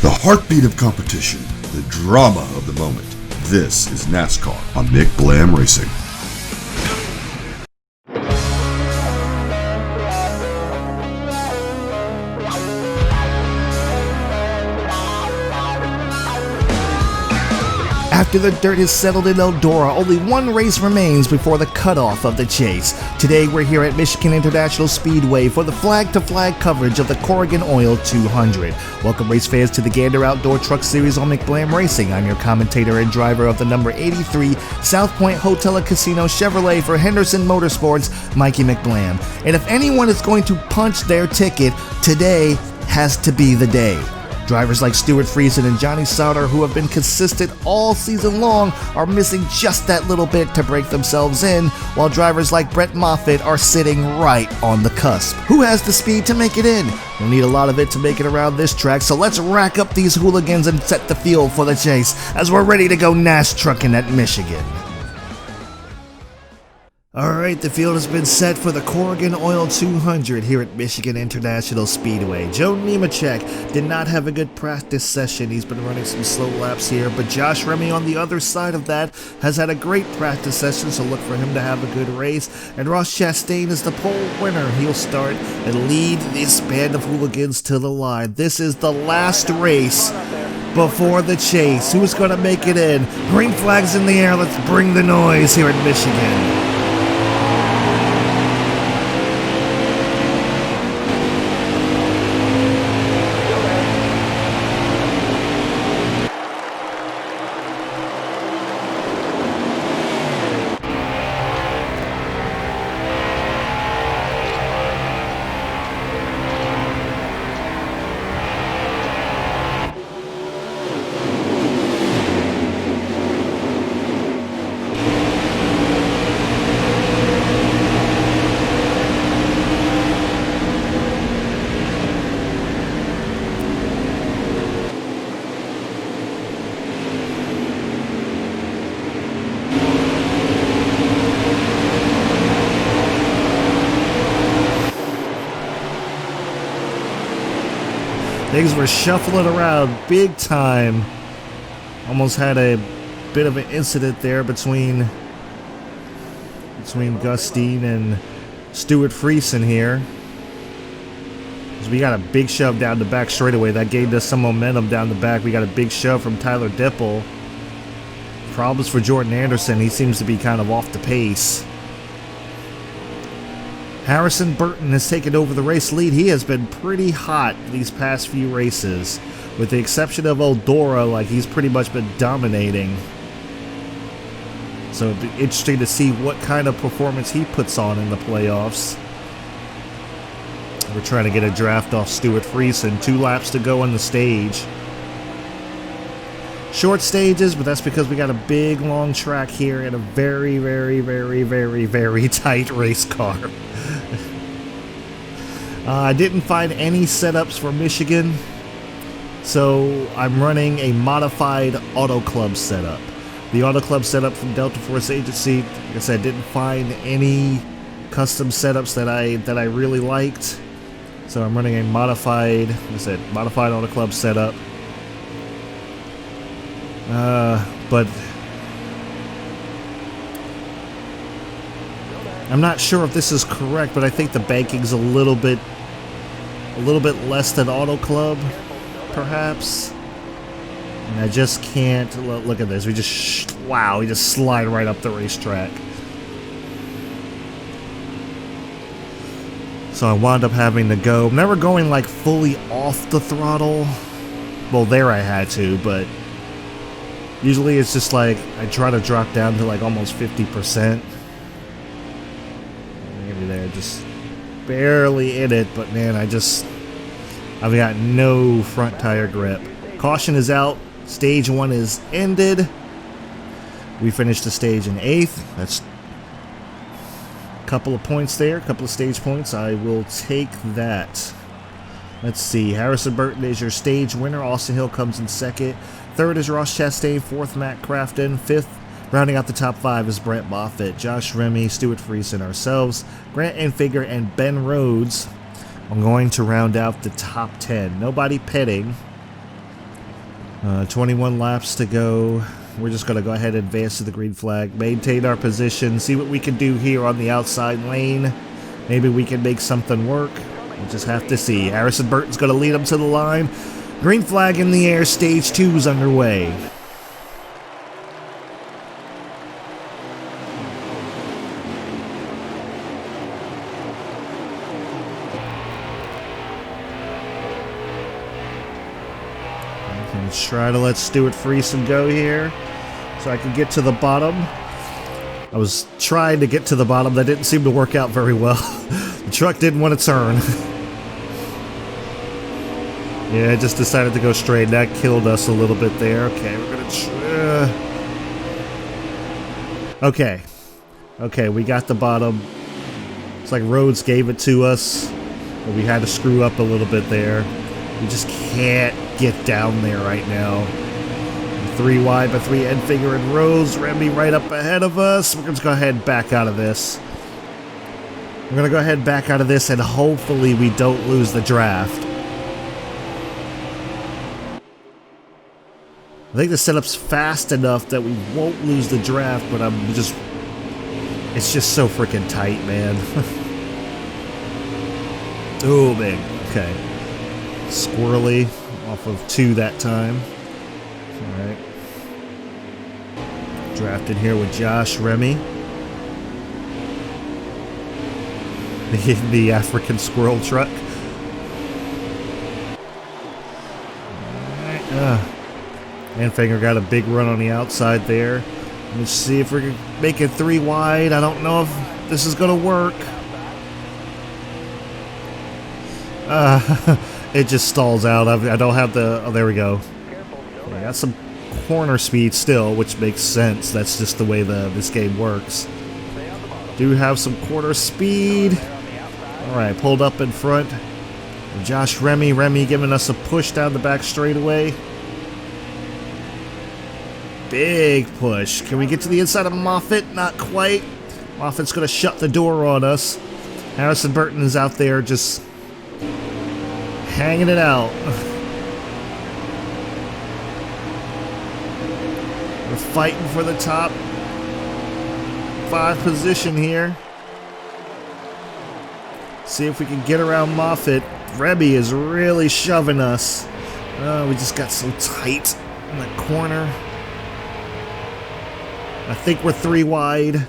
The heartbeat of competition, the drama of the moment. This is NASCAR on McBlam Racing. After the dirt is settled in Eldora, only one race remains before the cutoff of the chase. Today we're here at Michigan International Speedway for the flag-to-flag coverage of the Corrigan Oill 200. Welcome race fans to the Gander Outdoor Truck Series on McBlam Racing. I'm your commentator and driver of the number 83 South Point Hotel and Casino Chevrolet for Henderson Motorsports, Mikey McBlam. And if anyone is going to punch their ticket, today has to be the day. Drivers like Stuart Friesen and Johnny Sauter, who have been consistent all season long, are missing just that little bit to break themselves in, while drivers like Brett Moffitt are sitting right on the cusp. Who has the speed to make it in? You'll need a lot of it to make it around this track, so let's rack up these hooligans and set the field for the chase as we're ready to go NAS trucking at Michigan. Alright, the field has been set for the Corrigan Oill 200 here at Michigan International Speedway. Joe Nemechek did not have a good practice session. He's been running some slow laps here, but Josh Remy on the other side of that has had a great practice session, so look for him to have a good race. And Ross Chastain is the pole winner. He'll start and lead this band of hooligans to the line. This is the last race before the chase. Who's going to make it in? Green flags in the air. Let's bring the noise here at Michigan. Things were shuffling around big time. Almost had a bit of an incident there between Gustine and Stuart Friesen here. We got a big shove down the back straightaway. That gave us some momentum down the back. We got a big shove from Tyler Dipple. Problems for Jordan Anderson. He seems to be kind of off the pace. Harrison Burton has taken over the race lead. He has been pretty hot these past few races. With the exception of Eldora, like he's pretty much been dominating. So it'll be interesting to see what kind of performance he puts on in the playoffs. We're trying to get a draft off Stuart Friesen. 2 laps to go on the stage. Short stages, but that's because we got a big long track here in a very, very, very, very, very tight race car. I didn't find any setups for Michigan, so I'm running a modified Auto Club setup. The Auto Club setup from Delta Force Agency, like I said, didn't find any custom setups that I really liked. So I'm running a modified, like I said, modified Auto Club setup. But I'm not sure if this is correct, but I think the banking's a little bit less than Auto Club, perhaps. And I just can't look at this. We just we just slide right up the racetrack. So I wound up having to go. I'm never going like fully off the throttle. Well, there I had to, but usually it's just like I try to drop down to like almost 50%. Maybe there, just barely in it, but man, I've got no front tire grip. Caution is out. Stage 1 is ended. We finished the stage in 8th. That's a couple of points there, a couple of stage points. I will take that. Let's see. Harrison Burton is your stage winner. Austin Hill comes in 2nd. 3rd is Ross Chastain. 4th, Matt Crafton. 5th, rounding out the top 5 is Brett Moffitt, Josh Remy, Stuart Friesen, ourselves, Grant Enfinger, and Ben Rhodes. I'm going to round out the top 10. Nobody pitting. 21 laps to go. We're just going to go ahead and advance to the green flag, maintain our position, see what we can do here on the outside lane. Maybe we can make something work. We'll just have to see. Harrison Burton's going to lead them to the line. Green flag in the air, stage 2 is underway. Let's try to let Stuart Friesen go here so I can get to the bottom. I was trying to get to the bottom. That didn't seem to work out very well. The truck didn't want to turn. Yeah, I just decided to go straight. That killed us a little bit there. Okay, we're gonna Okay, we got the bottom. It's like Rhodes gave it to us, but we had to screw up a little bit there. We just can't get down there right now. 3 wide by 3 Enfinger and Rhodes. Remy right up ahead of us. We're going to go ahead and back out of this. We're going to go ahead and back out of this, and hopefully we don't lose the draft. I think the setup's fast enough that we won't lose the draft, but it's just so freaking tight, man. Oh, man. Okay. Squirrely off of 2 that time. Alright. Drafted here with Josh Remy. The African squirrel truck. Alright. Enfinger got a big run on the outside there. Let's see if we can make it 3 wide. I don't know if this is going to work. It just stalls out. I don't have the... Oh, there we go. I got some corner speed still, which makes sense. That's just the way this game works. Do have some corner speed. Alright, pulled up in front. Josh Remy. Remy giving us a push down the back straightaway. Big push. Can we get to the inside of Moffitt? Not quite. Moffitt's going to shut the door on us. Harrison Burton is out there just hanging it out. We're fighting for the top 5 position here. See if we can get around Moffitt. Remy is really shoving us. We just got so tight in the corner. I think we're 3 wide.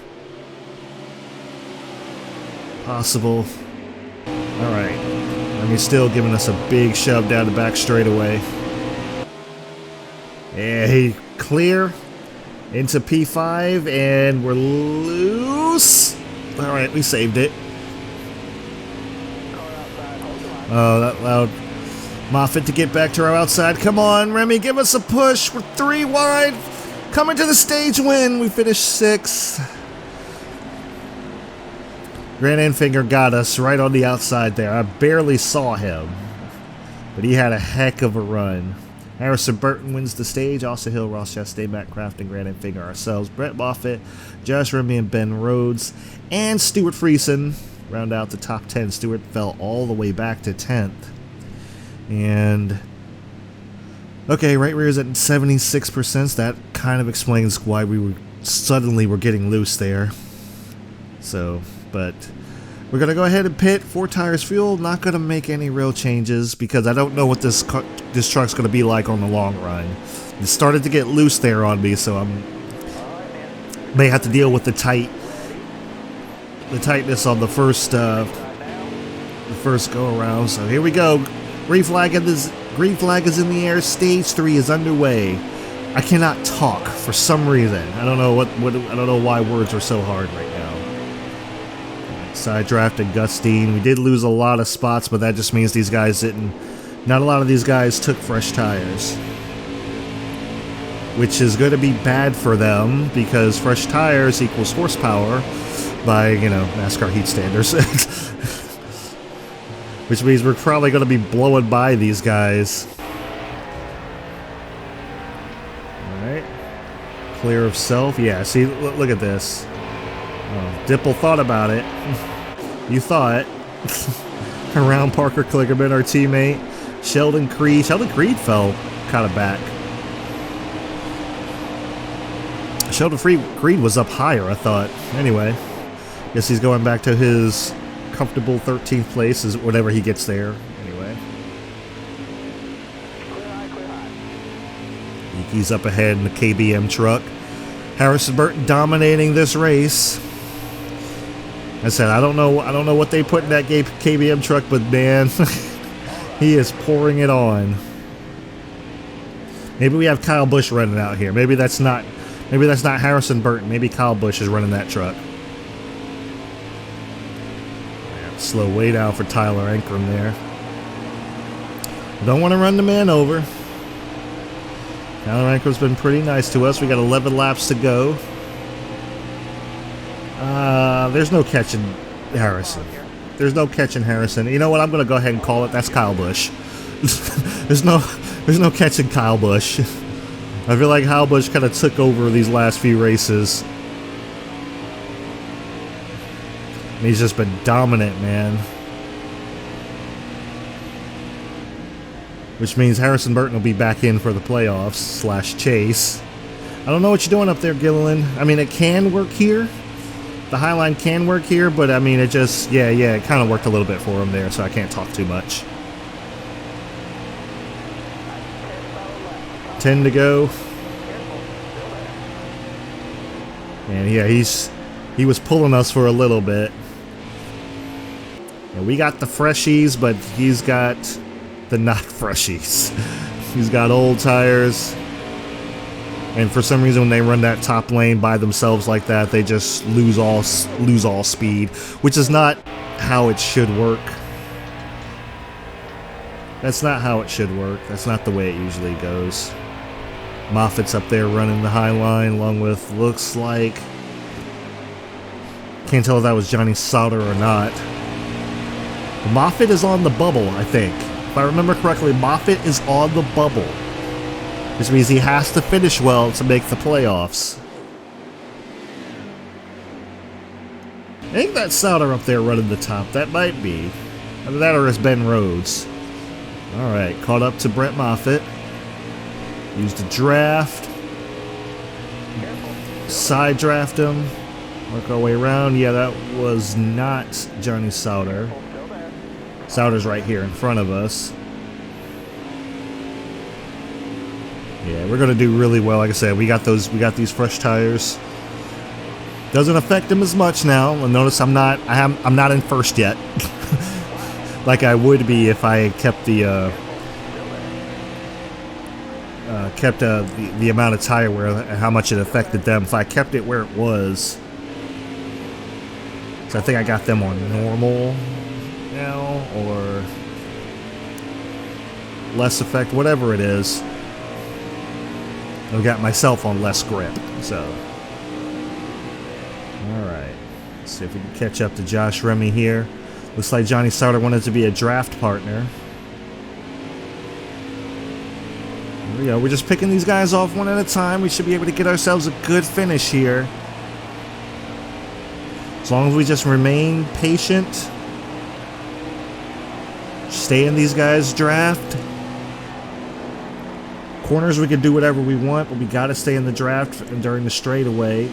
Possible. Alright. And he's still giving us a big shove down the back straightaway. Yeah, he clear into P5, and we're loose. Alright, we saved it. Oh, that allowed Moffitt to get back to our outside. Come on, Remy, give us a push. We're 3 wide. Coming to the stage win. We finished 6th. Grant Enfinger got us right on the outside there. I barely saw him, but he had a heck of a run. Harrison Burton wins the stage. Austin Hill, Ross Chastain, Matt Craft, and Grant Enfinger ourselves. Brett Moffitt, Josh Remy, and Ben Rhodes, and Stuart Friesen round out the top 10. Stuart fell all the way back to 10th. And okay, right rear is at 76%. So that kind of explains why we were suddenly getting loose there. So, but we're going to go ahead and pit. 4 tires fuel. Not going to make any real changes because I don't know what this truck's going to be like on the long run. It started to get loose there on me, so may have to deal with the tightness on the first go around. So here we go. Green flag is in the air. Stage 3 is underway. I cannot talk for some reason. I don't know I don't know why words are so hard right now. Side drafted Gustine. We did lose a lot of spots, but that just means these guys didn't. Not a lot of these guys took fresh tires, which is going to be bad for them because fresh tires equals horsepower by NASCAR Heat standards. Which means we're probably going to be blowing by these guys. Alright. Clear of self. Yeah, see, look at this. Oh, Dipple thought about it. You thought. Around Parker Kligerman, our teammate. Sheldon Creed. Sheldon Creed fell kind of back. Sheldon Creed was up higher, I thought. Anyway, guess he's going back to his comfortable 13th place, is whatever he gets there. Anyway. He's up ahead in the KBM truck. Harrison Burton dominating this race. I said, I don't know what they put in that KBM truck, but man, he is pouring it on. Maybe we have Kyle Busch running out here. Maybe that's not Harrison Burton. Maybe Kyle Busch is running that truck. Slow way down for Tyler Ankrum there. Don't want to run the man over. Tyler Ankrum's been pretty nice to us. We got 11 laps to go. There's no catching Harrison. There's no catching Harrison. You know what? I'm going to go ahead and call it. That's Kyle Busch. There's no catching Kyle Busch. I feel like Kyle Busch kind of took over these last few races. And he's just been dominant, man. Which means Harrison Burton will be back in for the playoffs / chase. I don't know what you're doing up there, Gilliland. I mean, it can work here. The Highline can work here, but I mean, it just, yeah, it kind of worked a little bit for him there, so I can't talk too much. 10 to go. And yeah, he was pulling us for a little bit. And we got the freshies, but he's got the not freshies. He's got old tires. And for some reason, when they run that top lane by themselves like that, they just lose all speed, which is not how it should work. That's not how it should work. That's not the way it usually goes. Moffitt's up there running the high line, along with, looks like, can't tell if that was Johnny Sauter or not. Moffitt is on the bubble, I think. If I remember correctly, Moffitt is on the bubble, which means he has to finish well to make the playoffs. I think that's Sauter up there running the top. That might be. Either that or it's Ben Rhodes. Alright, caught up to Brent Moffitt. Used a draft. Side draft him. Work our way around. Yeah, that was not Johnny Sauter. Sauter's right here in front of us. Yeah, we're gonna do really well. Like I said, we got these fresh tires. Doesn't affect him as much now. And notice I'm not in first yet. Like I would be if I kept the amount of tire wear and how much it affected them. If I kept it where it was, so I think I got them on normal now, or less effect, whatever it is. I've got myself on less grip, so. Alright. Let's see if we can catch up to Josh Remy here. Looks like Johnny Sauter wanted to be a draft partner. There we go. We're just picking these guys off one at a time. We should be able to get ourselves a good finish here. As long as we just remain patient. Stay in these guys' draft. Corners, we can do whatever we want, but we got to stay in the draft and during the straightaway.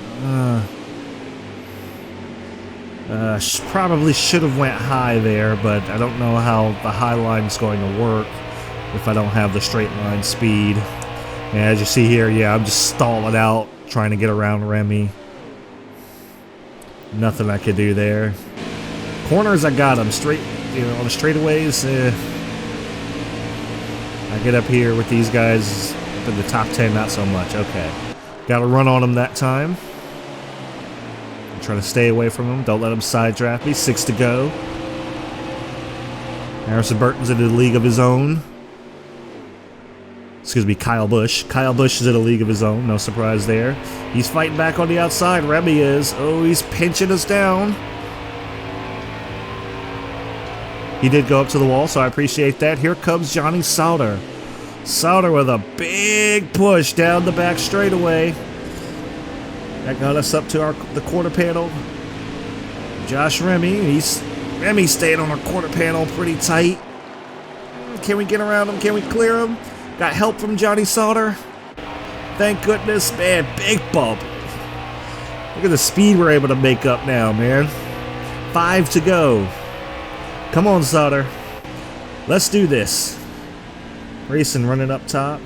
Probably should have went high there, but I don't know how the high line is going to work if I don't have the straight line speed. And as you see here, yeah, I'm just stalling out, trying to get around Remy. Nothing I could do there. Corners, I got them straight, you know, on the straightaways. I get up here with these guys up in the top 10, not so much. Okay. Got to run on them that time. I'm trying to stay away from them. Don't let them side draft me. 6 to go. Harrison Burton's in a league of his own. Excuse me, Kyle Busch. Kyle Busch is in a league of his own. No surprise there. He's fighting back on the outside. Remy is. Oh, he's pinching us down. He did go up to the wall, so I appreciate that. Here comes Johnny Sauter. Sauter with a big push down the back straightaway. That got us up to the quarter panel. Josh Remy, Remy's staying on our quarter panel pretty tight. Can we get around him? Can we clear him? Got help from Johnny Sauter. Thank goodness, man. Big bump. Look at the speed we're able to make up now, man. 5 to go. Come on, Sauter. Let's do this. Racing running up top.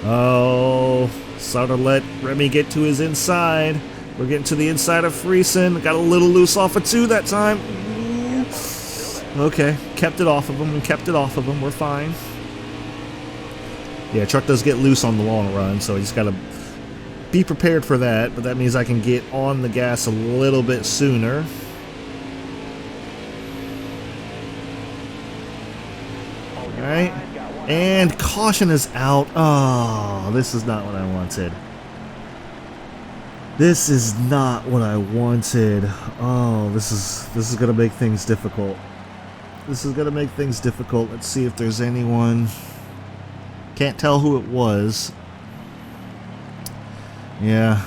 Oh, Sauter let Remy get to his inside. We're getting to the inside of Friesen. Got a little loose off of 2 that time. Okay, kept it off of him. We kept it off of him. We're fine. Yeah, truck does get loose on the long run, so you just gotta be prepared for that. But that means I can get on the gas a little bit sooner. Alright, and caution is out. Oh, this is not what I wanted. This is not what I wanted. Oh, this is gonna make things difficult. This is gonna make things difficult. Let's see if there's anyone. Can't tell who it was. Yeah,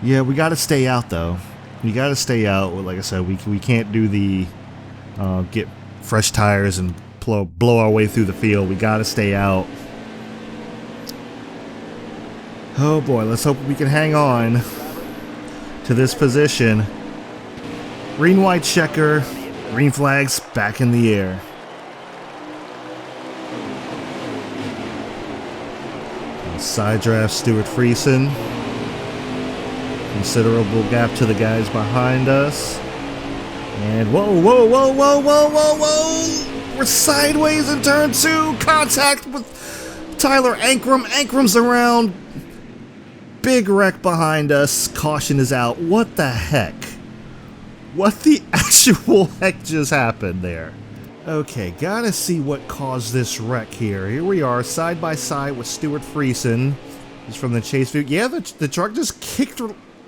we gotta stay out though. We gotta stay out. Like I said, we can't do the get fresh tires and blow our way through the field. We gotta stay out. Oh boy, let's hope we can hang on to this position. Green, white checker. Green flags back in the air. Side draft Stuart Friesen. Considerable gap to the guys behind us. And whoa, whoa, whoa, whoa, whoa, whoa, whoa! We're sideways in turn 2. Contact with Tyler Ankrum. Ankram's around. Big wreck behind us. Caution is out. What the heck? What the actual heck just happened there? Okay, gotta see what caused this wreck here. Here we are, side by side with Stuart Friesen. He's from the chase view. Yeah, the truck just kicked.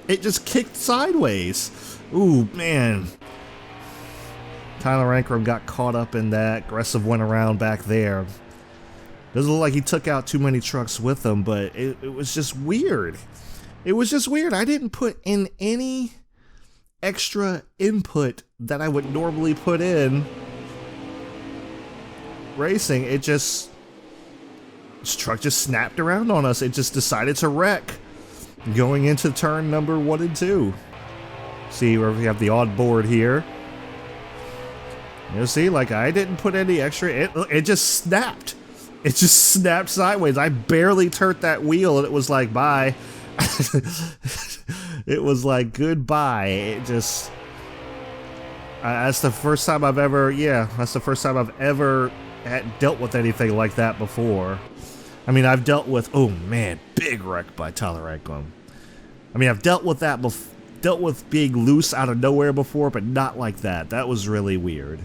It just kicked sideways. Ooh, man. Tyler Ankrum got caught up in that. Aggressive went around back there. Doesn't look like he took out too many trucks with him, but it was just weird. It was just weird. I didn't put in any extra input that I would normally put in racing. This truck just snapped around on us. It just decided to wreck going into turn number 1 and 2. See where we have the odd board here. You see, like I didn't put any extra. It just snapped. It just snapped sideways. I barely turned that wheel and it was like bye. It was like goodbye. It just. That's the first time I've ever. Yeah, that's the first time I've ever had dealt with anything like that before. I mean, I've dealt with, oh man, big wreck by Tyler Ankrum. I mean, I've dealt with that dealt with being loose out of nowhere before, but not like that. That was really weird.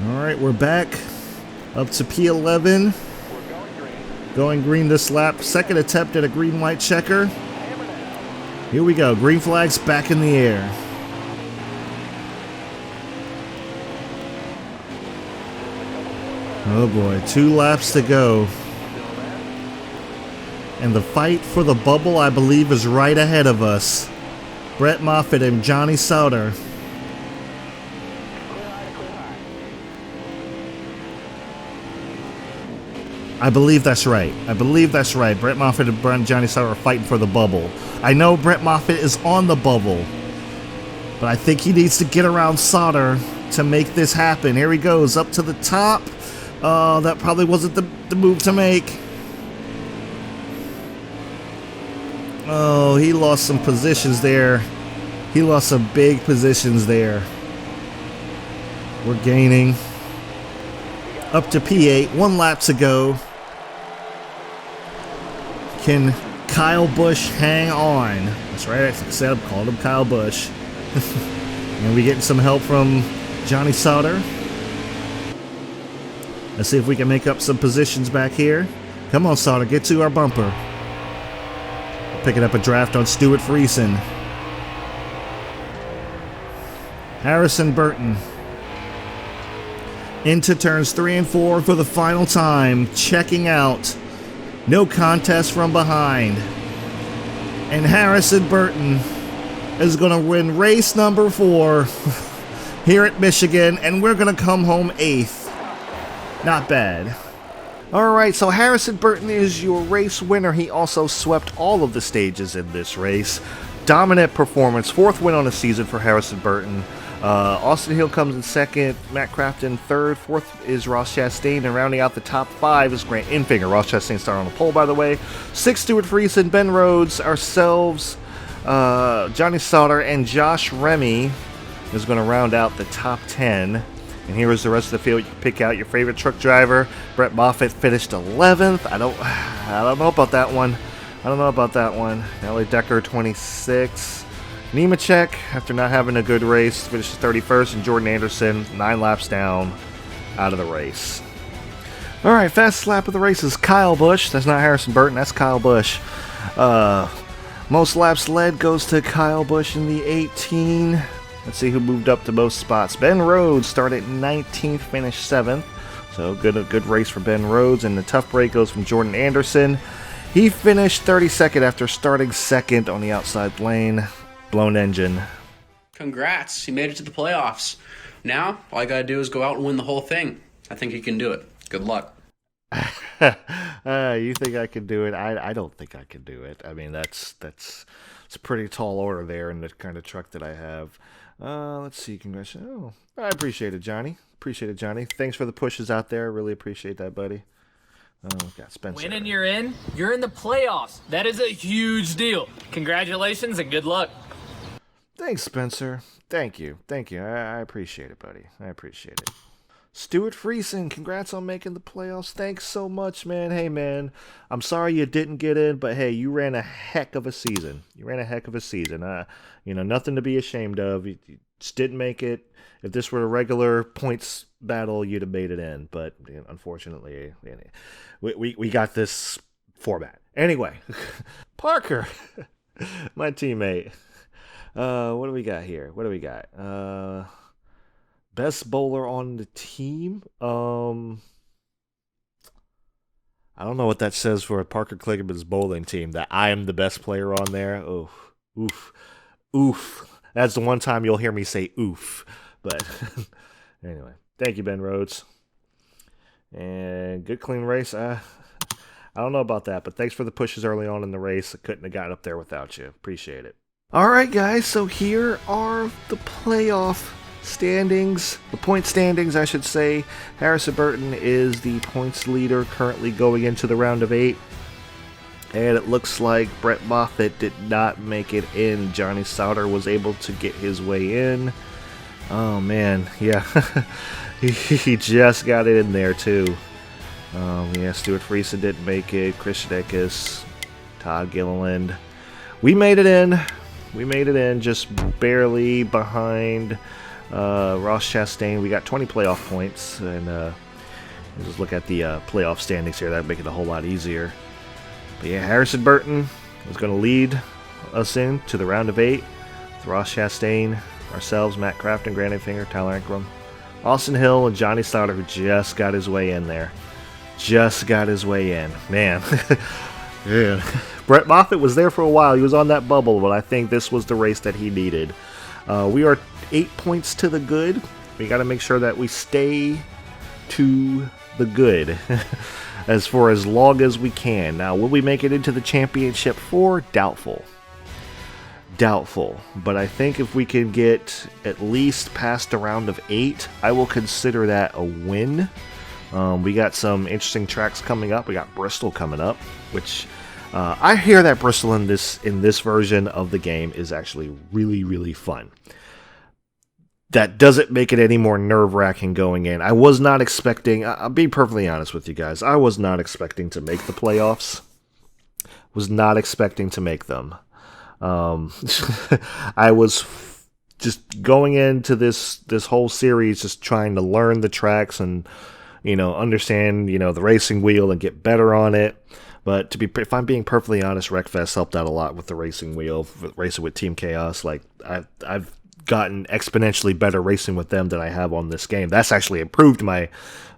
Alright, we're back up to P11. Going green this lap. Second attempt at a green-white checker. Here we go. Green flags back in the air. Oh boy, 2 laps to go. And the fight for the bubble, I believe, is right ahead of us. Brett Moffitt and Johnny Sauter. I believe that's right. I believe that's right. Brett Moffitt and Johnny Sauter are fighting for the bubble. I know Brett Moffitt is on the bubble, but I think he needs to get around Sauter to make this happen. Here he goes, up to the top. Oh, that probably wasn't the move to make. Oh, he lost some positions there. He lost some big positions there. We're gaining. Up to P8, 1 lap to go. Can Kyle Busch hang on? That's right, I said I called him Kyle Busch. And we getting some help from Johnny Sauter. Let's see if we can make up some positions back here. Come on, Sauter, get to our bumper. Picking up a draft on Stuart Friesen. Harrison Burton. Into turns 3 and 4 for the final time. Checking out. No contest from behind. And Harrison Burton is going to win race number 4 here at Michigan. And we're going to come home 8th. Not bad. Alright, so Harrison Burton is your race winner. He also swept all of the stages in this race. Dominant performance, 4th win on the season for Harrison Burton. Austin Hill comes in 2nd, Matt Crafton 3rd, 4th is Ross Chastain, and rounding out the top 5 is Grant Enfinger. Ross Chastain started on the pole, by the way. 6th, Stuart Friesen, Ben Rhodes, ourselves, Johnny Sauter, and Josh Remy is going to round out the top 10. And here is the rest of the field. You can pick out your favorite truck driver. Brett Moffitt finished 11th. I don't know about that one. Ellie Decker 26th. Nemechek, after not having a good race, finished 31st, and Jordan Anderson 9 laps down out of the race. All right, fastest lap of the race is Kyle Busch. That's not Harrison Burton. That's Kyle Busch. Most laps led goes to Kyle Busch in the 18. Let's see who moved up to most spots. Ben Rhodes started 19th, finished 7th. So good race for Ben Rhodes. And the tough break goes from Jordan Anderson. He finished 32nd after starting 2nd on the outside lane. Blown engine. Congrats, he made it to the playoffs. Now, all I gotta do is go out and win the whole thing. I think he can do it. Good luck. You think I can do it? I don't think I can do it. I mean, it's a pretty tall order there in the kind of truck that I have. Let's see. Congratulations. Oh, I appreciate it, Johnny. Thanks for the pushes out there. Really appreciate that, buddy. Oh, got Spencer. Winning, you're in the playoffs. That is a huge deal. Congratulations and good luck. Thanks, Spencer. Thank you. I appreciate it, buddy. I appreciate it. Stuart Friesen, congrats on making the playoffs. Thanks so much, man. Hey, man, I'm sorry you didn't get in, but hey, you ran a heck of a season. Nothing to be ashamed of. You just didn't make it. If this were a regular points battle, you'd have made it in. But unfortunately, we got this format. Anyway, Parker, my teammate. What do we got here? Best bowler on the team? I don't know what that says for Parker Kligerman's bowling team, that I am the best player on there. Oh, oof. That's the one time you'll hear me say oof. But anyway, thank you, Ben Rhodes. And good clean race. I don't know about that, but thanks for the pushes early on in the race. I couldn't have gotten up there without you. Appreciate it. All right, guys, so here are the playoff standings, the point standings, I should say. Harrison Burton is the points leader currently going into the round of 8. And it looks like Brett Moffitt did not make it in. Johnny Sauter was able to get his way in. Oh, man, yeah. he just got it in there, too. Stuart Friesen didn't make it. Chris Deckis, Todd Gilliland. We made it in, just barely behind Ross Chastain. We got 20 playoff points, and just look at the playoff standings here. That would make it a whole lot easier. But yeah, Harrison Burton is going to lead us into the round of 8. With Ross Chastain, ourselves, Matt Crafton, Grant Enfinger, Tyler Ankrum, Austin Hill, and Johnny Sauter, who just got his way in there. Man. Yeah. Brett Moffitt was there for a while. He was on that bubble, but I think this was the race that he needed. We are 8 points to the good. We got to make sure that we stay to the good for as long as we can. Now, will we make it into the championship 4? Doubtful. But I think if we can get at least past the round of 8, I will consider that a win. We got some interesting tracks coming up. We got Bristol coming up, which I hear that Bristol in this version of the game is actually really, really fun. That doesn't make it any more nerve-wracking going in. I was not expecting, I'll be perfectly honest with you guys, I was not expecting to make the playoffs. Was not expecting to make them. I was just going into this whole series just trying to learn the tracks and understand, the racing wheel and get better on it. But if I'm being perfectly honest, Wreckfest helped out a lot with the racing wheel, racing with Team KAOS. Like, I've gotten exponentially better racing with them than I have on this game. That's actually improved my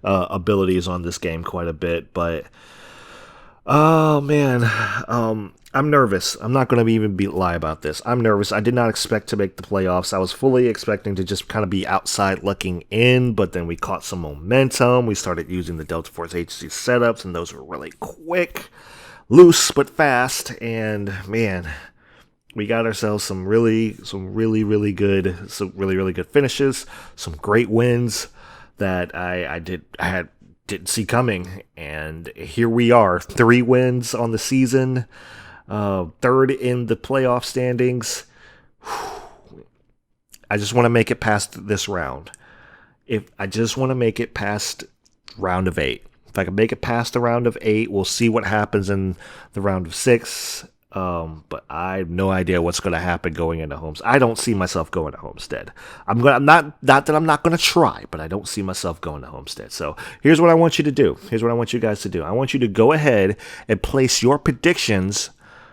abilities on this game quite a bit. But Oh man, I'm nervous. I'm not going to even lie about this. I'm nervous. I did not expect to make the playoffs. I was fully expecting to just kind of be outside looking in, but then we caught some momentum. We started using the Delta Force HC setups, and those were really quick, loose but fast. And man, we got ourselves some really good finishes, some great wins that I didn't see coming, and here we are, 3 wins on the season, 3rd in the playoff standings. I just want to make it past this round. If I just want to make it past round of 8. If I can make it past the round of 8, we'll see what happens in the round of 6. But I have no idea what's going to happen going into Homestead. I don't see myself going to Homestead. Not that I'm not going to try, but I don't see myself going to Homestead. So here's what I want you to do. Here's what I want you guys to do. I want you to go ahead and place your predictions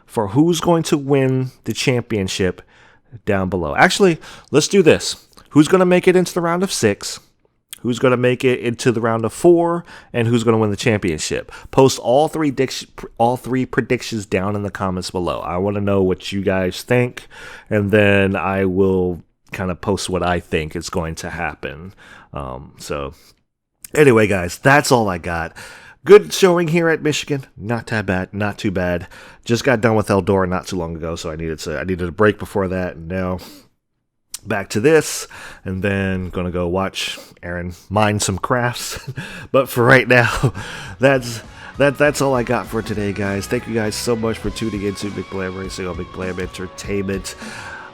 for who's going to win the championship down below. Actually, let's do this. Who's going to make it into the round of 6? Who's going to make it into the round of 4, and who's going to win the championship? Post all three predictions down in the comments below. I want to know what you guys think, and then I will kind of post what I think is going to happen. So anyway, guys, that's all I got. Good showing here at Michigan. Not too bad. Just got done with Eldora not too long ago, so I needed a break before that, and now back to this, and then gonna go watch Aaron mine some crafts. But for right now, that's all I got for today, guys. Thank you guys so much for tuning into McBlam Racing on McBlam Entertainment.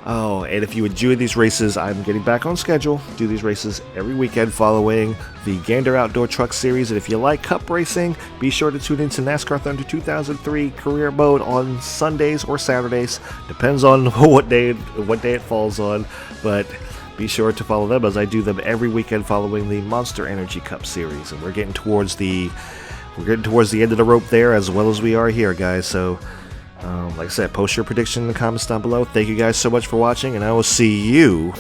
Oh, and if you enjoy these races, I'm getting back on schedule. Do these races every weekend following the Gander Outdoor Truck Series. And if you like cup racing, be sure to tune into NASCAR Thunder 2003 Career Mode on Sundays or Saturdays. Depends on what day it falls on. But be sure to follow them, as I do them every weekend following the Monster Energy Cup Series. And we're getting towards the end of the rope there, as well as we are here, guys. So like I said, post your prediction in the comments down below. Thank you guys so much for watching, and I will see you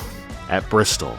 at Bristol.